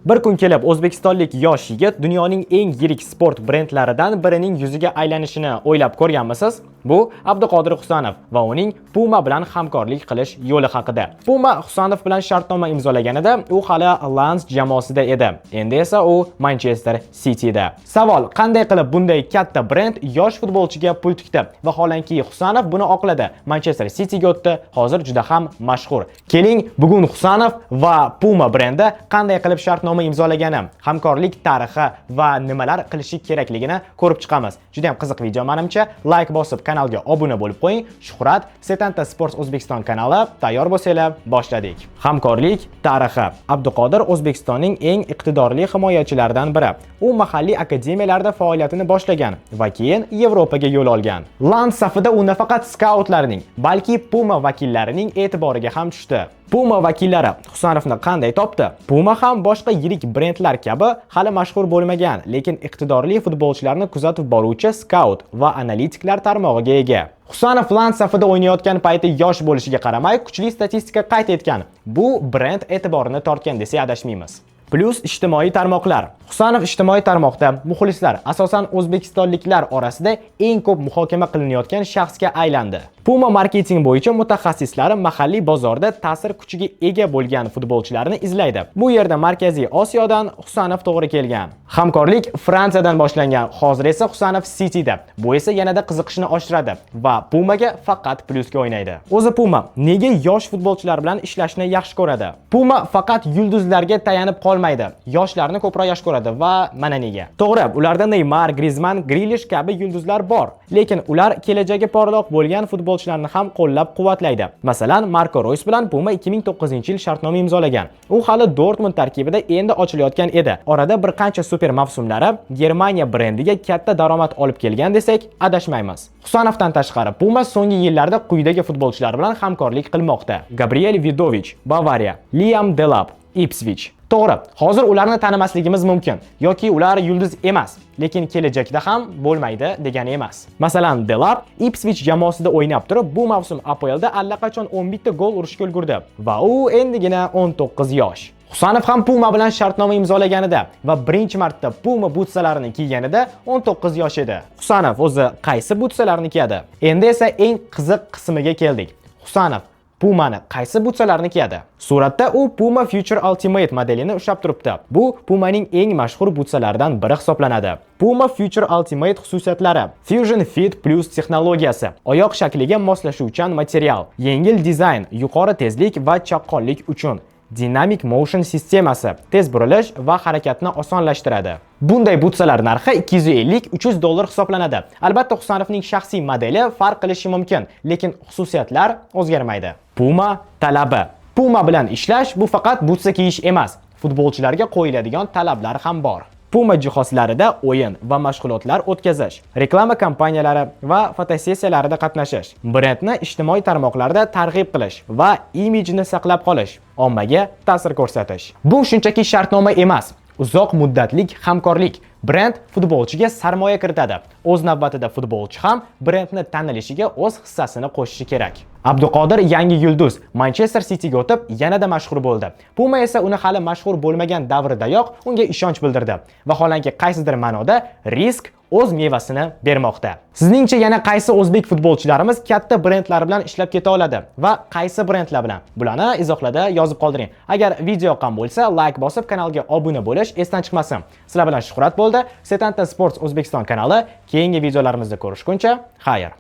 Bir kun kelib o'zbekistonlik yosh yigit dunyoning eng yirik sport brendlaridan birining yuziga aylanishini o'ylab ko'rganmisiz? Bu Abduqodir Husanov va uning Puma bilan hamkorlik qilish yo'li haqida. Puma Husanov bilan shartnoma imzolaganida u hali Lens jamoasida edi. Endi esa u Manchester Cityda. Savol: qanday qilib bunday katta brend yosh futbolchiga pul tikdi? Vaholanki Husanov buni oqladi. Manchester Cityga o'tdi. Hozir juda ham mashhur. Keling, bugun Husanov va Puma brendi qanday qilib shartnoma imzolagani, hamkorlik tarixi va nimalar qilishi kerakligini ko'rib chiqamiz. Juda ham qiziq video menimcha. Like bosib kanalga obuna bo'lib qo'ying. Shuhrat Setanta Sports O'zbekiston kanali tayyor bo'lsanglar, boshladik. Hamkorlik tarixi. Abduqodir O'zbekistonning eng iqtidorli himoyachilaridan biri. U mahalliy akademiyalarda faoliyatini boshlagan va keyin Yevropaga yo'l olgan. Lens safida u nafaqat skautlarning, balki Puma vakillarining e'tiboriga ham tushdi. Puma vakillari Husanovni qanday topdi? Puma ham boshqa yirik brendlar kabi hali mashhur bo'lmagan, lekin iqtidorli futbolchilarni kuzatib boruvchi skaut va analitiklar tarmog'iga ega. Husanov Lens safida o'ynayotgan payti yosh bo'lishiga qaramay, kuchli statistika qayd etgan. Bu brend e'tiborini tortgan desak adashmaymiz. Plus ijtimoiy tarmoqlar. Husanov ijtimoiy tarmoqda muxlislar, asosan o'zbekistonliklar orasida eng ko'p muhokama qilinayotgan shaxsga aylandi. Puma marketing bo'yicha mutaxassislari mahalliy bozorda ta'sir kuchiga ega bo'lgan futbolchilarni izlaydi. Bu yerda Markaziy Osiyodan Husanov to'g'ri kelgan. Hamkorlik Fransiyadan boshlangan, hozir esa Husanov Cityda. Bu esa yanada qiziqishni oshiradi va Pumaga faqat plyusga o'ynaydi. O'zi Puma nega yosh futbolchilar bilan ishlashni yaxshi ko'radi? Puma faqat yulduzlarga tayanib qolmaydi. Yoshlarni ko'proq yaxshi ko'radi va mana nega. To'g'ri, ularda Neymar, Griezmann, Grealish kabi yulduzlar bor, lekin ular kelajagi porloq bo'lgan futbolchilarni ham qo'llab-quvvatlaydi. Masalan, Marco Reus bilan Puma 2009-yil shartnoma imzolagan. U hali Dortmund tarkibida endi ochilayotgan edi. Orada bir qancha super mavsumlari Germaniya brendiga katta daromad olib kelgan desak, adashmaymiz. Husanovdan tashqari Puma so'nggi yillarda quyidagi futbolchilar bilan hamkorlik qilmoqda. Gabriel Vidovich, Bavariya, Liam Delap, Ipswich. To'g'ri, hozir ularni tanimasligimiz mumkin yoki ular yulduz emas, lekin kelajakda ham bo'lmaydi degani emas. Masalan, Delap Ipswich jamoasida o'ynab turib, bu mavsum APLda allaqachon 11 ta gol urishga ulgurdi va u endigina 19 yosh. Husanov ham Puma bilan shartnoma imzolaganida va birinchi marta Puma butsalarini kiyganida 19 yosh edi. Husanov o'zi qaysi butsalarni kiyadi? Endi esa eng qiziq qismiga keldik. Husanov Pumani qaysi butsalarni kiyadi? Suratda u Puma Future Ultimate modelini ushlab turibdi. Bu Pumaning eng mashhur butsalaridan biri hisoblanadi. Puma Future Ultimate xususiyatlari: Fusion Fit Plus texnologiyasi, oyoq shakliga moslashuvchan material, yengil dizayn, yuqori tezlik va chaqqonlik uchun, Dynamic Motion sistemasi tez burilish va harakatni osonlashtiradi. Bunday butsalar narxi $250-300 hisoblanadi. Albatta, Husanovning shaxsiy modeli farq qilishi mumkin, lekin xususiyatlar o'zgarmaydi. Puma talabi. Puma bilan ishlash bu faqat butsa kiyish emas, futbolchilarga qo'yiladigan talablar ham bor. Puma jihozlarida o'yin va mashg'ulotlar o'tkazish, reklama kampaniyalari va fotosessiyalarida qatnashish, brendni ijtimoiy tarmoqlarda targ'ib qilish va imijini saqlab qolish, ommaga ta'sir ko'rsatish. Bu shunchaki shartnoma emas, uzoq muddatlik hamkorlik. Brend futbolchiga sarmoya kiritadi. O'z navbatida futbolchi ham brendni tanilishiga o'z hissasini qo'shishi kerak. Abduqodir yangi yulduz Manchester Cityga o'tib yanada mashhur bo'ldi. Puma esa uni hali mashhur bo'lmagan davridayoq unga ishonch bildirdi. Vaholanki qaysidir ma'noda risk o'z mevasini bermoqda. Sizningcha yana qaysi o'zbek futbolchilarimiz katta brendlar bilan ishlab keta oladi va qaysi brendlar bilan? Bularni izohlarda yozib qoldiring. Agar video yoqqan bo'lsa, like bosib kanalga obuna bo'lish esdan chiqmasin. Sizlar bilan Shuhrat bo'ldi. Setanta Sports O'zbekiston kanali. Keyingi videolarimizda ko'rishguncha, xayr.